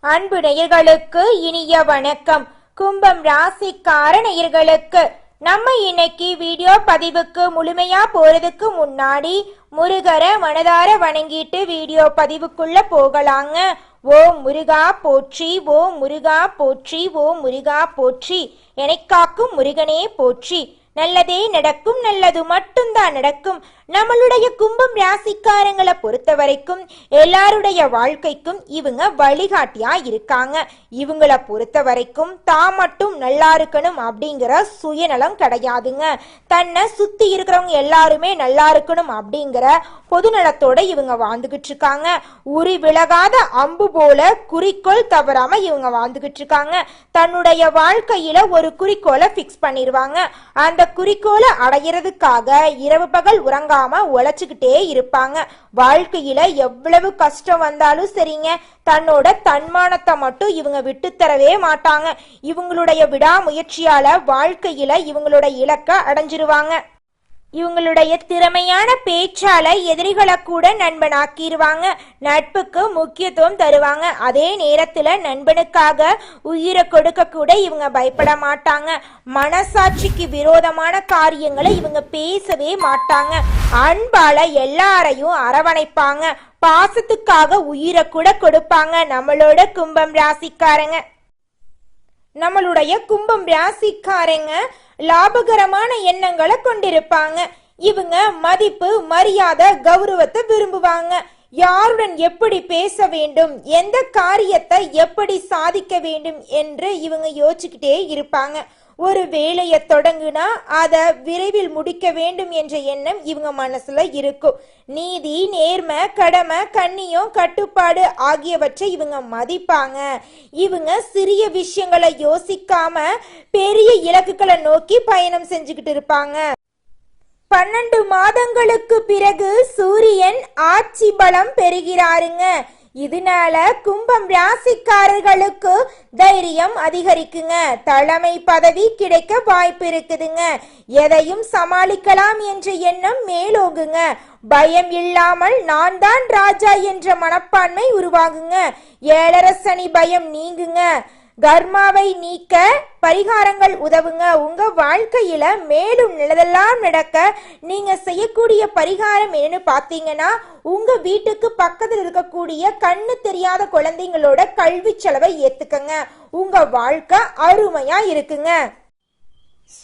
அன்பு நேயர்களுக்கு இனிய வணக்கம். கும்பம் ராசிக்கார நேயர்களுக்கு நம்ம இன்னைக்கு வீடியோ பதிவுக்கு முழுமையா போறதுக்கு முன்னாடி முருகரை மனதார வணங்கிட்டு வீடியோ பதிவுக்குள்ள போகலாங்க. ஓம் முருகா போற்றி, ஓம் முருகா போற்றி, ஓம் முருகா போற்றி, எனக்காக்கும் முருகனே போற்றி. நல்லதே நடக்கும், நல்லது மட்டும்தான் நடக்கும். நம்மளுடைய கும்பம் ராசிக்காரங்களை பொறுத்த வரைக்கும் எல்லாருடைய வாழ்க்கைக்கும் இவங்க வழிகாட்டியா இருக்காங்க. இவங்களை பொறுத்த வரைக்கும் தான் மட்டும் நல்லா இருக்கணும் அப்படிங்கிற சுயநலம் கிடையாதுங்க. தன்னை சுத்தி இருக்கிறவங்க எல்லாருமே நல்லா இருக்கணும் அப்படிங்கிற பொதுநலத்தோட இவங்க வாழ்ந்துகிட்டு இருக்காங்க. உரி விலகாத அம்பு போல குறிக்கோள் தவறாம இவங்க வாழ்ந்துகிட்டு இருக்காங்க. தன்னுடைய வாழ்க்கையில ஒரு குறிக்கோளை பிக்ஸ் பண்ணிடுவாங்க. அந்த குறிக்கோளை அடையிறதுக்காக இரவு பகல் உறங்க உழைச்சுக்கிட்டே இருப்பாங்க. வாழ்க்கையில எவ்வளவு கஷ்டம் வந்தாலும் சரிங்க, தன்னோட தன்மானத்தை மட்டும் இவங்க விட்டு தரவே மாட்டாங்க. இவங்களுடைய விடாமுயற்சியால வாழ்க்கையில இவங்களோட இலக்கை அடைஞ்சிருவாங்க. இவங்களுடைய திறமையான பேச்சால எதிரிகளை கூட நண்பனாக்கிடுவாங்க. நட்புக்கு முக்கியத்துவம் தருவாங்க. அதே நேரத்துல நண்பனுக்காக உயிரை கொடுக்க கூட இவங்க பயப்பட மாட்டாங்க. மனசாட்சிக்கு விரோதமான காரியங்களை இவங்க பேசவே மாட்டாங்க. அன்பால எல்லாரையும் அரவணைப்பாங்க. பாசத்துக்காக உயிரை கூட கொடுப்பாங்க. நம்மளோட கும்பம் ராசிக்காரங்க லாபகரமான எண்ணங்களை கொண்டிருப்பாங்க. இவங்க மதிப்பு, மரியாதை, கௌரவத்தை விரும்புவாங்க. யாருடன் எப்படி பேச வேண்டும், எந்த காரியத்தை எப்படி சாதிக்க வேண்டும் என்று இவங்க யோசிச்சுக்கிட்டே இருப்பாங்க. ஒரு வேலையை தொடங்குனா அதை விரைவில் முடிக்க வேண்டும் என்ற எண்ணம் இவங்க மனசுல இருக்கும். நீதி, நேர்மை, கடமை, கண்ணியம், கட்டுப்பாடு ஆகியவற்றை இவங்க மதிப்பாங்க. இவங்க சிறிய விஷயங்களை யோசிக்காம பெரிய இலக்குகளை நோக்கி பயணம் செஞ்சுக்கிட்டு இருப்பாங்க. 12 மாதங்களுக்கு பிறகு சூரியன் ஆட்சி பலம் பெறுகிறாருங்க. இதனால கும்பம் ராசிக்காரர்களுக்கு தைரியம் அதிகரிக்குங்க. தலைமை பதவி கிடைக்க வாய்ப்பு இருக்குதுங்க. எதையும் சமாளிக்கலாம் என்ற எண்ணம் மேலோங்குங்க. பயம் இல்லாமல் நான் தான் ராஜா என்ற மனப்பான்மை உருவாகுங்க. 7.5 சனி பயம் நீங்குங்க. கர்மாவை நீக்க பரிகாரங்கள் உதவுங்க. உங்க வாழ்க்கையில மேலும் நல்லதெல்லாம் நடக்க நீங்க செய்யக்கூடிய பரிகாரம் என்னன்னு பாத்தீங்கன்னா, உங்க வீட்டுக்கு பக்கத்தில் இருக்கக்கூடிய கண்ணு தெரியாத குழந்தைங்களோட கல்வி செலவை ஏத்துக்கங்க. உங்க வாழ்க்கை அருமையா இருக்குங்க.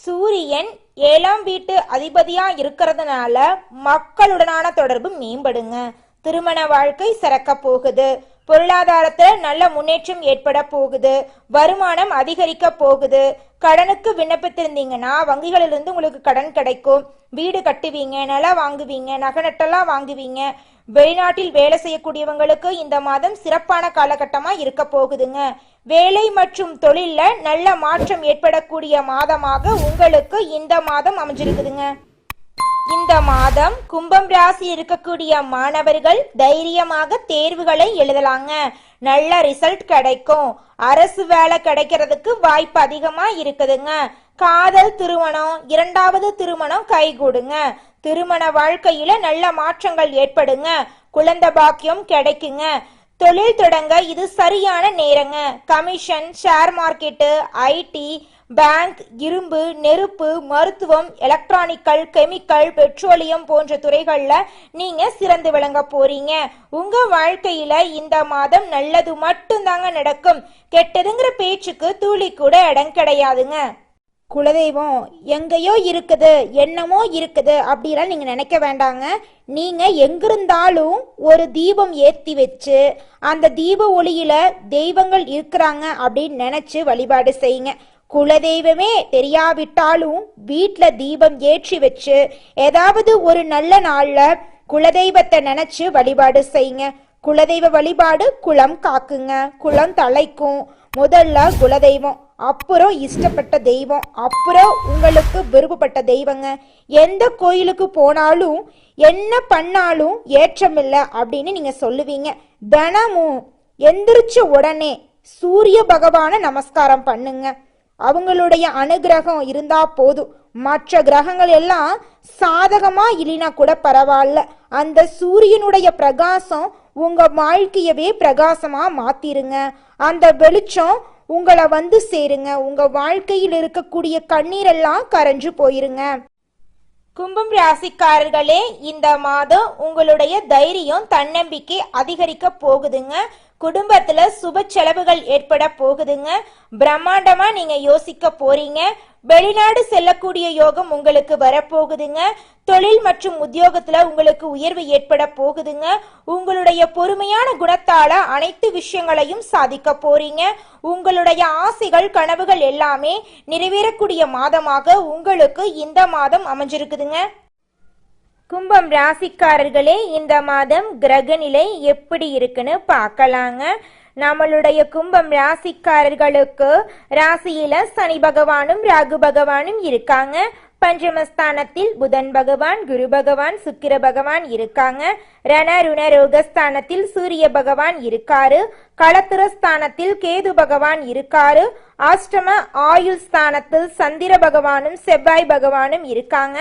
சூரியன் 7ஆம் வீட்டு அதிபதியா இருக்கிறதுனால மக்களுடனான தொடர்பு மேம்படுங்க. திருமண வாழ்க்கை சிறக்க போகுது. பொருளாதாரத்துல நல்ல முன்னேற்றம் ஏற்பட போகுது. வருமானம் அதிகரிக்க போகுது. கடனுக்கு விண்ணப்பித்திருந்தீங்கன்னா வங்கிகளிலிருந்து உங்களுக்கு கடன் கிடைக்கும். வீடு கட்டுவீங்க, நிலம் வாங்குவீங்க, நகை நட்டெல்லாம் வாங்குவீங்க. வெளிநாட்டில் வேலை செய்யக்கூடியவங்களுக்கு இந்த மாதம் சிறப்பான காலகட்டமா இருக்க போகுதுங்க. வேலை மற்றும் தொழில்ல நல்ல மாற்றம் ஏற்படக்கூடிய மாதமாக உங்களுக்கு இந்த மாதம் அமைஞ்சிருக்குதுங்க. இந்த மாதம் கும்பம் ராசி இருக்கக்கூடிய மாணவர்கள் தைரியமாக தேர்வுகளை எழுதலாங்க. நல்ல ரிசல்ட் கிடைக்கும். அரசு வேலை கிடைக்கிறதுக்கு வாய்ப்பு அதிகமா இருக்குதுங்க. காதல் திருமணம், 2வது திருமணம் கைகூடுங்க. திருமண வாழ்க்கையில நல்ல மாற்றங்கள் ஏற்படுங்க. குழந்தை பாக்கியம் கிடைக்குங்க. தொழில் தொடங்க இது சரியான நேரங்க. Commission, share market, IT, bank, இரும்பு, நெருப்பு, மருத்துவம், எலக்ட்ரானிக்கல், கெமிக்கல், பெட்ரோலியம் போன்ற துறைகள்ல நீங்க சிறந்து விளங்க போறீங்க. உங்க வாழ்க்கையில இந்த மாதம் நல்லது மட்டும்தாங்க நடக்கும். கெட்டதுங்கிற பேச்சுக்கு துளி கூட இடம் கிடையாதுங்க. குலதெய்வம் எங்கேயோ இருக்குது, என்னமோ இருக்குது அப்படிலாம் நீங்க நினைக்க வேண்டாங்க. நீங்க எங்கிருந்தாலும் ஒரு தீபம் ஏத்தி வச்சு அந்த தீப ஒளியில தெய்வங்கள் இருக்கிறாங்க அப்படின்னு நினைச்சு வழிபாடு செய்யுங்க. குலதெய்வமே தெரியாவிட்டாலும் வீட்டுல தீபம் ஏற்றி வச்சு ஏதாவது ஒரு நல்ல நாள்ல குலதெய்வத்தை நினைச்சு வழிபாடு செய்யுங்க. குலதெய்வ வழிபாடு குலம் காக்குங்க, குலம் தலைக்கும். முதல்ல குலதெய்வம், அப்புறம் இஷ்டப்பட்ட தெய்வம், அப்புறம் உங்களுக்கு விருப்பப்பட்ட தெய்வங்க. எந்த கோயிலுக்கு போனாலும் என்ன பண்ணாலும் ஏற்றமில்லை அப்படின்னு நீங்க சொல்லுவீங்க. தினமும் எந்திரிச்ச உடனே சூரிய பகவான நமஸ்காரம் பண்ணுங்க. அவங்களுடைய அனுகிரகம் இருந்தா போதும். மற்ற கிரகங்கள் எல்லாம் சாதகமா இல்லைனா கூட பரவாயில்ல, அந்த சூரியனுடைய பிரகாசம் உங்க வாழ்க்கையவே பிரகாசமா மாத்திருங்க. அந்த வெளிச்சம் உங்களை வந்து சேருங்க. உங்க வாழ்க்கையில் இருக்கக்கூடிய கண்ணீரெல்லாம் கரைஞ்சு போயிருங்க. கும்பம் ராசிக்காரர்களே, இந்த மாதம் உங்களுடைய தைரியம் தன்னம்பிக்கை அதிகரிக்க போகுதுங்க. குடும்பத்துல சுப செலவுகள் ஏற்பட போகுதுங்க. பிரம்மாண்டமா நீங்க யோசிக்க போறீங்க. வெளிநாடு செல்லக்கூடிய யோகம் உங்களுக்கு வரப்போகுதுங்க. தொழில் மற்றும் உத்தியோகத்துல உங்களுக்கு உயர்வு ஏற்பட போகுதுங்க. உங்களுடைய பொறுமையான குணத்தால அனைத்து விஷயங்களையும் சாதிக்க போறீங்க. உங்களுடைய ஆசைகள் கனவுகள் எல்லாமே நிறைவேறக்கூடிய மாதமாக உங்களுக்கு இந்த மாதம் அமைஞ்சிருக்குதுங்க. கும்பம் ராசிக்காரர்களே, இந்த மாதம் கிரக நிலை எப்படி இருக்குன்னு பார்க்கலாங்க. நம்மளுடைய கும்பம் ராசிக்காரர்களுக்கு ராசியில சனி பகவானும் ராகு பகவானும் இருக்காங்க. பஞ்சமஸ்தானத்தில் புதன் பகவான், குரு பகவான், சுக்கிர பகவான் இருக்காங்க. ரண ருண ரோகஸ்தானத்தில் சூரிய பகவான் இருக்காரு. களத்திரஸ்தானத்தில் கேது பகவான் இருக்காரு. அஷ்டம ஆயுள் ஸ்தானத்தில் சந்திர பகவானும் செவ்வாய் பகவானும் இருக்காங்க.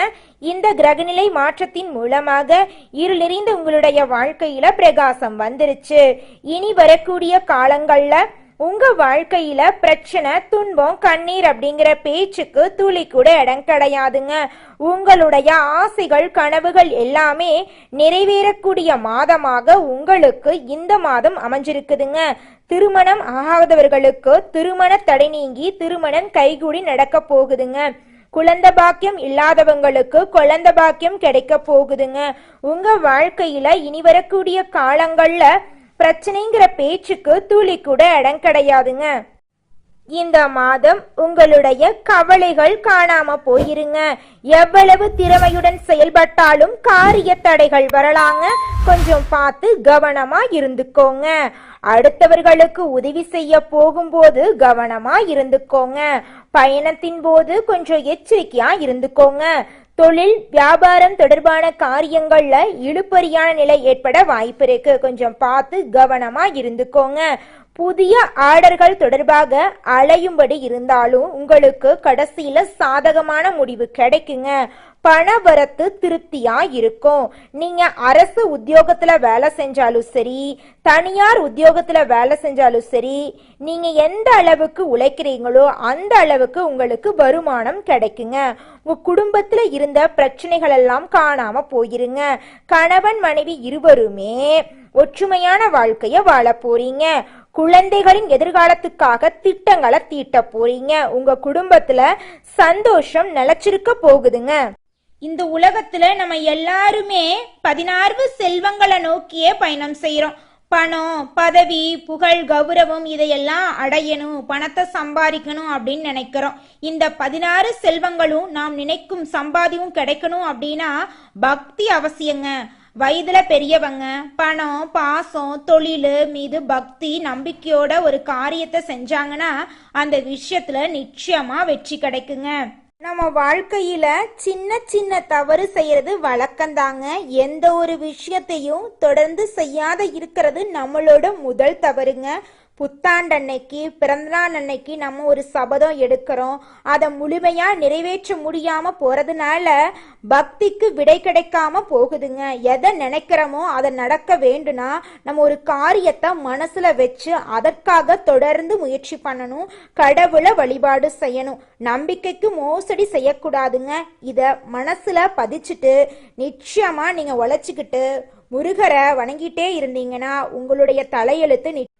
இந்த கிரகநிலை மாற்றத்தின் மூலமாக இருள் நிறைந்த உங்களுடைய வாழ்க்கையில பிரகாசம் வந்துருச்சு. இனி வரக்கூடிய காலங்கள்ல உங்க வாழ்க்கையில பிரச்சனை, துன்பம், கண்ணீர் அப்படிங்கிற பேச்சுக்கு துளி கூட இடம் கிடையாதுங்க. உங்களுடைய ஆசைகள் கனவுகள் எல்லாமே நிறைவேறக்கூடிய மாதமாக உங்களுக்கு இந்த மாதம் அமைஞ்சிருக்குதுங்க. திருமணம் ஆகாதவர்களுக்கு திருமண தடை நீங்கி திருமணம் கைகூடி நடக்க போகுதுங்க. குழந்தை பாக்கியம் இல்லாதவங்களுக்கு குழந்தை பாக்கியம் கிடைக்க போகுதுங்க. உங்க வாழ்க்கையில இனி வரக்கூடிய காலங்கள்ல பிரச்சனைங்கிற பேச்சுக்கு துளி கூட இடம் கிடையாதுங்க. இந்த மாதம் உங்களுடைய கவலைகள் காணாம போயிருங்க. எவ்வளவு திறமையுடன் செயல்பட்டாலும் காரிய தடைகள் வரலாங்க. கொஞ்சம் பார்த்து கவனமா இருந்துக்கோங்க. அடுத்தவர்களுக்கு உதவி செய்ய போகும்போது கவனமா இருந்துக்கோங்க. பயணத்தின் போது கொஞ்சம் எச்சரிக்கையா இருந்துக்கோங்க. தொழில் வியாபாரம் தொடர்பான காரியங்கள்ல இழுபறியான நிலை ஏற்பட வாய்ப்பு இருக்கு. கொஞ்சம் பார்த்து கவனமா இருந்துக்கோங்க. புதிய ஆர்டர்கள் தொடர்பாக அலையும்படி இருந்தாலும் உங்களுக்கு கடைசியில சாதகமான முடிவு கிடைக்குங்க. பணவரத்து திருப்தியா இருக்கும். நீங்க அரசு உத்தியோகத்துல வேலை செஞ்சாலும் சரி, தனியார் உத்தியோகத்துல வேலை செஞ்சாலும் சரி, நீங்க எந்த அளவுக்கு உழைக்கிறீங்களோ அந்த அளவுக்கு உங்களுக்கு வருமானம் கிடைக்குங்க. உங்க குடும்பத்துல இருந்த பிரச்சனைகள் எல்லாம் காணாம போயிருங்க. கணவன் மனைவி இருவருமே ஒற்றுமையான வாழ்க்கைய வாழ போறீங்க. குழந்தைகளின் எதிர்காலத்துக்காக திட்டங்களை தீட்ட போறீங்க. உங்க குடும்பத்துல சந்தோஷம் நிலைச்சிருக்க போகுதுங்க. இந்த உலகத்துல நம்ம எல்லாருமே 16 செல்வங்களை நோக்கியே பயணம் செய்யறோம். பணம், பதவி, புகழ், கௌரவம் இதையெல்லாம் அடையணும், பணத்தை சம்பாதிக்கணும் அப்படின்னு நினைக்கிறோம். இந்த 16 செல்வங்களும் நாம் நினைக்கும் சம்பாதியும் கிடைக்கணும் அப்படின்னா பக்தி அவசியங்க. வயதுல பெரியவங்க பணம், பாசம், தொழில் மீது பக்தி நம்பிக்கையோட ஒரு காரியத்தை செஞ்சாங்கன்னா அந்த விஷயத்துல நிச்சயமா வெற்றி கிடைக்குங்க. நம்ம வாழ்க்கையில சின்ன சின்ன தவறு செய்யறது வழக்கம்தாங்க. எந்த ஒரு விஷயத்தையும் தொடர்ந்து செய்யாத இருக்கிறது நம்மளோட முதல் தவறுங்க. புத்தாண்டன்னைக்கு, பிறந்தநாள் அன்னைக்கு நம்ம ஒரு சபதம் எடுக்கிறோம். அதை முழுமையா நிறைவேற்ற முடியாம போறதுனால பக்திக்கு விடை கிடைக்காம போகுதுங்க. எதை நினைக்கிறோமோ அதை நடக்க வேண்டும்னா நம்ம ஒரு காரியத்தை மனசுல வச்சு அதற்காக தொடர்ந்து முயற்சி பண்ணணும். கடவுளை வழிபாடு செய்யணும். நம்பிக்கைக்கு மோசடி செய்யக்கூடாதுங்க. இத மனசுல பதிச்சுட்டு நிச்சயமா நீங்க உழைச்சிக்கிட்டு முருகரை வணங்கிட்டே இருந்தீங்கன்னா உங்களுடைய தலையெழுத்து.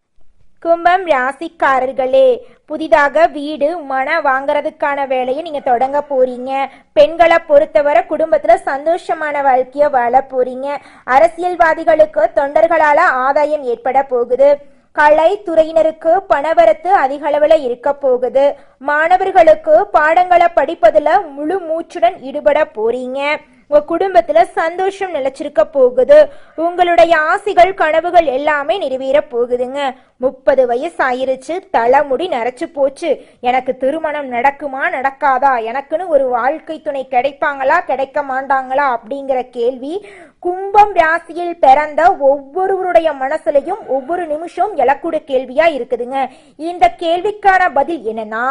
கும்பம் ராசிக்காரர்களே, புதிதாக வீடு மன வாங்கறதுக்கான வேலையை நீங்க தொடங்க போறீங்க. பெண்களை பொறுத்தவரை குடும்பத்துல சந்தோஷமான வாழ்க்கைய வாழ போறீங்க. அரசியல்வாதிகளுக்கு தொண்டர்களால ஆதாயம் ஏற்பட போகுது. கலை துறையினருக்கு பணவரத்து அதிக அளவுல இருக்க போகுது. மாணவர்களுக்கு பாடங்களை படிப்பதுல முழு மூச்சுடன் ஈடுபட போறீங்க. உங்க குடும்பத்துல சந்தோஷம் நிலைச்சிருக்க போகுது. உங்களுடைய ஆசைகள் கனவுகள் எல்லாமே நிறைவேற போகுதுங்க. 30 வயசு ஆயிருச்சு, தலைமுடி நரைச்சு போச்சு, எனக்கு திருமணம் நடக்குமா நடக்காதா, எனக்குன்னு ஒரு வாழ்க்கை துணை கிடைப்பாங்களா கிடைக்க மாட்டாங்களா அப்படிங்கிற கேள்வி கும்பம் ராசியில் பிறந்த ஒவ்வொருவருடைய மனசுலையும் ஒவ்வொரு நிமிஷம் எழக்கூடிய கேள்வியா இருக்குதுங்க. இந்த கேள்விக்கான பதில் என்னன்னா,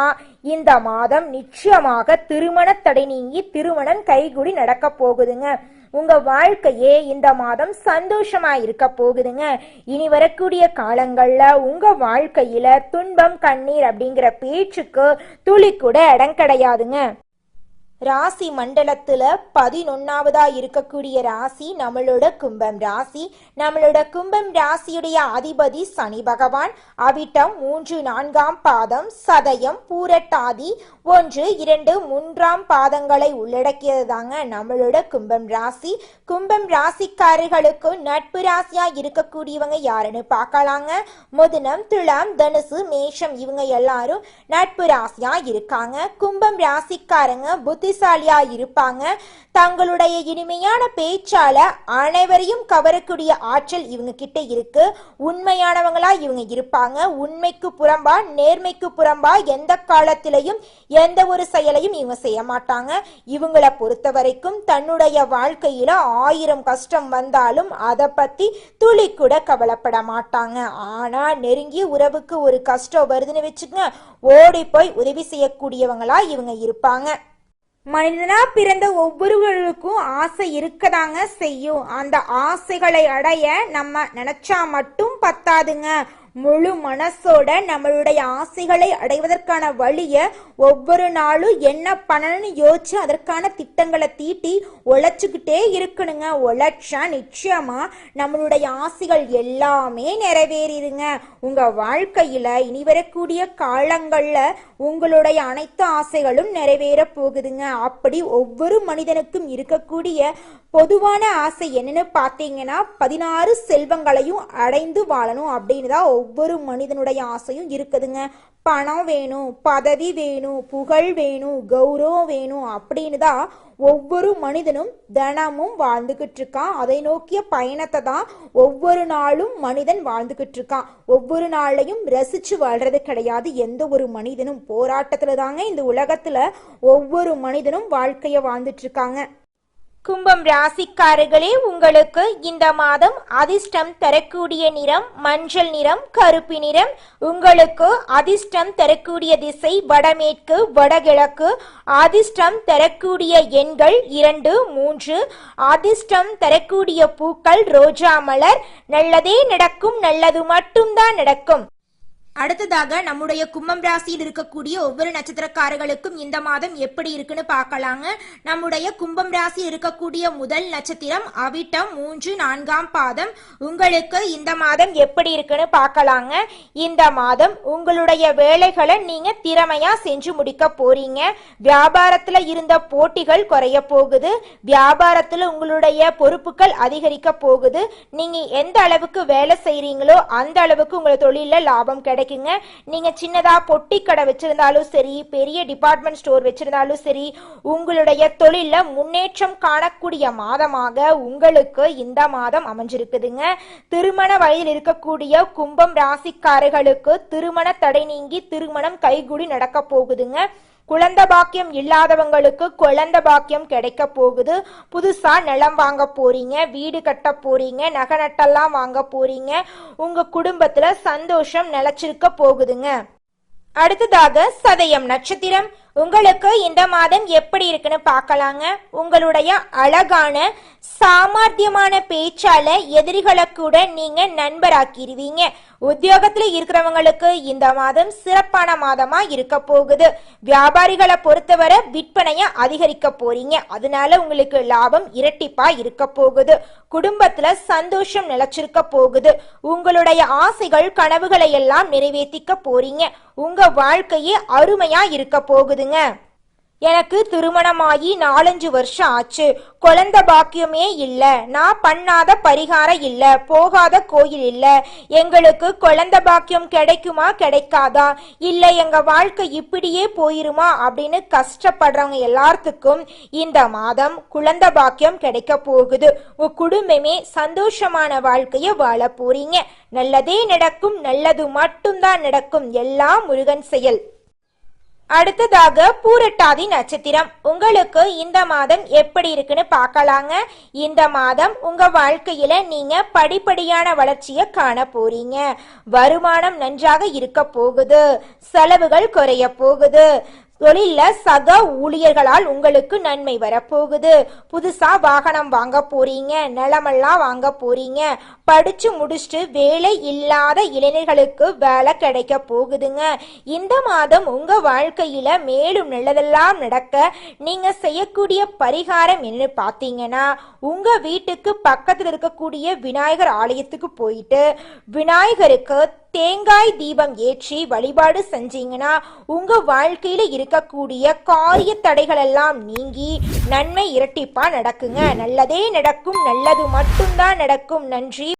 இந்த மாதம் நிச்சயமாக திருமண தடை நீங்கி திருமணம் கைகூடி நடக்க போகுதுங்க. உங்க வாழ்க்கையே இந்த மாதம் சந்தோஷமா இருக்க போகுதுங்க. இனி வரக்கூடிய காலங்கள்ல உங்க வாழ்க்கையில துன்பம் கண்ணீர் அப்படிங்கிற பேச்சுக்கு துளி கூட இடம் கிடையாதுங்க. ராசி மண்டலத்துல 11வதா இருக்கக்கூடிய ராசி நம்மளோட கும்பம் ராசி. நம்மளோட கும்பம் ராசியுடைய அதிபதி சனி பகவான். அவிட்டம் 3, 4ஆம் பாதம், சதயம், பூரட்டாதி 1, 2, 3ஆம் பாதங்களை உள்ளடக்கியது தாங்க நம்மளோட கும்பம் ராசி. கும்பம் ராசிக்காரர்களுக்கு நட்பு ராசியா இருக்கக்கூடியவங்க யாருன்னு பார்க்கலாங்க. மிதுனம், துலாம், தனுசு, மேஷம் இவங்க எல்லாரும் நட்பு ராசியா இருக்காங்க. கும்பம் ராசிக்காரங்க புத்திசாலியா இருப்பாங்க. தங்களுடைய இனிமையான பேச்சால அனைவரையும் கவரக்கூடிய ஆற்றல் இவங்க கிட்ட இருக்கு. உண்மையானவங்களா இவங்க இருப்பாங்க. உண்மைக்கு புறம்பா நேர்மைக்கு புறம்பா எந்த காலத்திலையும் எந்த ஒரு செயலையும் இவங்க செய்ய மாட்டாங்க. இவங்களை பொறுத்த வரைக்கும் தன்னுடைய வாழ்க்கையில 1000 கஷ்டம் வந்தாலும் அதை பத்தி துளி கூட கவலைப்பட மாட்டாங்க. ஆனா நெருங்கிய உறவுக்கு ஒரு கஷ்டம் வருதுன்னு வச்சுக்கோங்க, ஓடி போய் உதவி செய்யக்கூடியவங்களா இவங்க இருப்பாங்க. மனிதனா பிறந்த ஒவ்வொருவருக்கும் ஆசை இருக்கதாங்க செய்யும். அந்த ஆசைகளை அடைய நம்ம நினைச்சா மட்டும் பத்தாதுங்க. முழு மனசோட நம்மளுடைய ஆசைகளை அடைவதற்கான வழிய ஒவ்வொரு நாளும் என்ன பண்ணணும்னு யோசிச்சு அதற்கான திட்டங்களை தீட்டி உழைச்சுக்கிட்டே இருக்கணுங்க. உழைச்சா நிச்சயமா நம்மளுடைய ஆசைகள் எல்லாமே நிறைவேறிடுங்க. உங்க வாழ்க்கையில இனி வரக்கூடிய காலங்கள்ல உங்களுடைய அனைத்து ஆசைகளும் நிறைவேற போகுதுங்க. அப்படி ஒவ்வொரு மனிதனுக்கும் இருக்கக்கூடிய பொதுவான ஆசை என்னன்னு பார்த்தீங்கன்னா 16 செல்வங்களையும் அடைந்து வாழணும் அப்படின்னு தான் ஒவ்வொரு மனிதனுடைய ஆசையும் இருக்குதுங்க. பணம் வேணும், பதவி வேணும், புகழ் வேணும், கௌரவம் வேணும் அப்படின்னு தான் ஒவ்வொரு மனிதனும் தினமும் வாழ்ந்துகிட்டு இருக்கான். அதை நோக்கிய பயணத்தை தான் ஒவ்வொரு நாளும் மனிதன் வாழ்ந்துகிட்டு இருக்கான். ஒவ்வொரு நாளையும் ரசிச்சு வாழ்றது கிடையாது. எந்த ஒரு மனிதனும் போராட்டத்துல தாங்க இந்த உலகத்துல ஒவ்வொரு மனிதனும் வாழ்க்கைய வாழ்ந்துட்டு இருக்காங்க. கும்பம் ராசிக்காரர்களே, உங்களுக்கு இந்த மாதம் அதிர்ஷ்டம் தரக்கூடிய நிறம் மஞ்சள் நிறம், கருப்பு நிறம். உங்களுக்கு அதிர்ஷ்டம் தரக்கூடிய திசை வடமேற்கு, வடகிழக்கு. அதிர்ஷ்டம் தரக்கூடிய எண்கள் 2, 3. அதிர்ஷ்டம் தரக்கூடிய பூக்கள் ரோஜா மலர். நல்லதே நடக்கும், நல்லது மட்டும்தான் நடக்கும். அடுத்ததாக நம்முடைய கும்பம் ராசியில் இருக்கக்கூடிய ஒவ்வொரு நட்சத்திரக்காரர்களுக்கும் இந்த மாதம் எப்படி இருக்குன்னு பார்க்கலாங்க. நம்முடைய கும்பம் ராசியில் இருக்கக்கூடிய முதல் நட்சத்திரம் அவிட்டம் 3, 4ஆம் பாதம். உங்களுக்கு இந்த மாதம் எப்படி இருக்குன்னு பார்க்கலாங்க. இந்த மாதம் உங்களுடைய வேலைகளை நீங்க திறமையா செஞ்சு முடிக்க போறீங்க. வியாபாரத்துல இருந்த போட்டிகள் குறைய போகுது. வியாபாரத்துல உங்களுடைய பொறுப்புகள் அதிகரிக்க போகுது. நீங்க எந்த அளவுக்கு வேலை செய்றீங்களோ அந்த அளவுக்கு உங்க தொழில லாபம் கிடைக்கும். நீங்க சின்னதா பொட்டி கடை வச்சிருந்தாலும் சரி, பெரிய டிபார்ட்மெண்ட் ஸ்டோர் வச்சிருந்தாலும் சரி, உங்களுடைய தொழில முன்னேற்றம் காணக்கூடிய மாதமாக உங்களுக்கு இந்த மாதம் அமைஞ்சிருக்குதுங்க. திருமண வயதில் இருக்கக்கூடிய கும்பம் ராசிக்காரர்களுக்கு திருமண தடை நீங்கி திருமணம் கைகூடி நடக்க போகுதுங்க. குழந்தை பாக்கியம் இல்லாதவங்களுக்கு குழந்தை பாக்கியம் கிடைக்க போகுது. புதுசா நிலம் வாங்க போறீங்க, வீடு கட்ட போறீங்க, நகை நட்டெல்லாம் வாங்க போறீங்க. உங்க குடும்பத்துல சந்தோஷம் நிலைச்சிருக்க போகுதுங்க. அடுத்ததாக சதயம் நட்சத்திரம். உங்களுக்கு இந்த மாதம் எப்படி இருக்குன்னு பார்க்கலாங்க. உங்களுடைய அழகான சாமர்த்தியமான பேச்சால எதிரிகளை கூட நீங்க நண்பராக்கிடுவீங்க. உத்தியோகத்துல இருக்கிறவங்களுக்கு இந்த மாதம் சிறப்பான மாதமா இருக்க போகுது. வியாபாரிகளை பொறுத்தவரை விற்பனைய அதிகரிக்க போறீங்க. அதனால உங்களுக்கு லாபம் இரட்டிப்பா இருக்க போகுது. குடும்பத்துல சந்தோஷம் நிலைச்சிருக்க போகுது. உங்களுடைய ஆசைகள் கனவுகளை எல்லாம் நிறைவேற்றிக்க போறீங்க. உங்க வாழ்க்கையே அருமையா இருக்க போகுதுங்க. எனக்கு திருமணமாகி 4-5 வருஷம் ஆச்சு, குழந்தை பாக்கியமே இல்ல, நான் பண்ணாத பரிகாரம் இல்ல, போகாத கோயில் இல்ல, எங்களுக்கு குழந்தை பாக்கியம் கிடைக்குமா கிடைக்காதா, இல்ல எங்க வாழ்க்கை இப்படியே போயிருமா அப்படின்னு கஷ்டப்படுறவங்க எல்லாத்துக்கும் இந்த மாதம் குழந்தை பாக்கியம் கிடைக்க போகுது. உங்க குடும்பமே சந்தோஷமான வாழ்க்கைய வாழ போறீங்க. நல்லதே நடக்கும், நல்லது மட்டும்தான் நடக்கும். எல்லாம் முருகன் செயல். அடுத்ததாக பூரட்டாதி நட்சத்திரம். உங்களுக்கு இந்த மாதம் எப்படி இருக்குன்னு பார்க்கலாங்க. இந்த மாதம் உங்க வாழ்க்கையில நீங்க படிப்படியான வளர்ச்சியை காண போறீங்க. வருமானம் நன்றாக இருக்க போகுது. செலவுகள் குறைய போகுது. தொழில்ல சக ஊழியர்களால் உங்களுக்கு நன்மை வரப்போகுது. புதுசா வாகனம் வாங்க போறீங்க, நிலமெல்லாம் வாங்க போறீங்க. படிச்சு முடிச்சுட்டு வேலை இல்லாத இளைஞர்களுக்கு வேலை கிடைக்க போகுதுங்க. இந்த மாதம் உங்க வாழ்க்கையில மேலும் நல்லதெல்லாம் நடக்க நீங்க செய்யக்கூடிய பரிகாரம் என்ன பார்த்தீங்கன்னா, உங்க வீட்டுக்கு பக்கத்தில் இருக்கக்கூடிய விநாயகர் ஆலயத்துக்கு போயிட்டு விநாயகருக்கு தேங்காய் தீபம் ஏற்றி வழிபாடு செஞ்சீங்கன்னா உங்க வாழ்க்கையில இருக்கக்கூடிய காரிய தடைகள் எல்லாம் நீங்கி நன்மை இரட்டிப்பா நடக்குங்க. நல்லதே நடக்கும், நல்லது மட்டும்தான் நடக்கும். நன்றி.